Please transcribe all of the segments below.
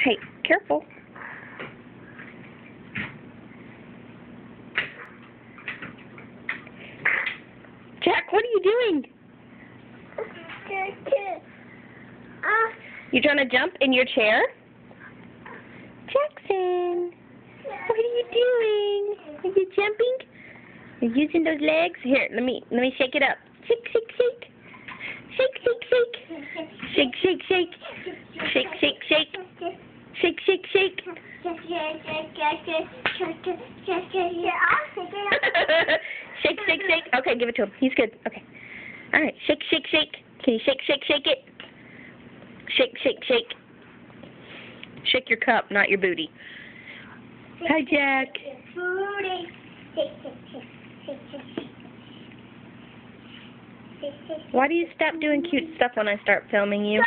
Hey, careful. Jack, what are you doing? You trying to jump in your chair? Jackson, what are you doing? Are you jumping? Are you using those legs? Here, let me shake it up. Shake, shake, shake. Shake, shake, shake. Shake, shake, shake. Shake, shake, shake. Shake, shake, shake. Shake, shake, shake. Okay, give it to him. He's good. Okay. All right. Shake, shake, shake. Can you shake, shake, shake it? Shake, shake, shake. Shake your cup, not your booty. Hi, Jack. Why do you stop doing cute stuff when I start filming you?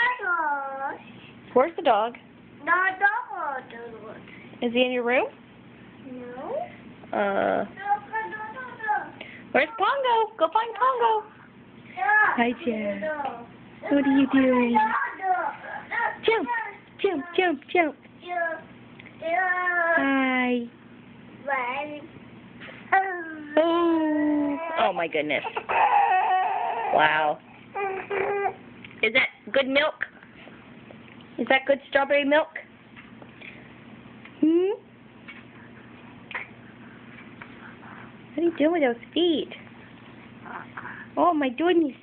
Where's the dog? Is he in your room? No. Where's Pongo? Go find Pongo. Hi, Jack. What are you doing? Jump, jump, jump, jump. Hi. Oh my goodness. Wow. Is that good milk? Is that good strawberry milk? What are you doing with those feet? Oh my goodness.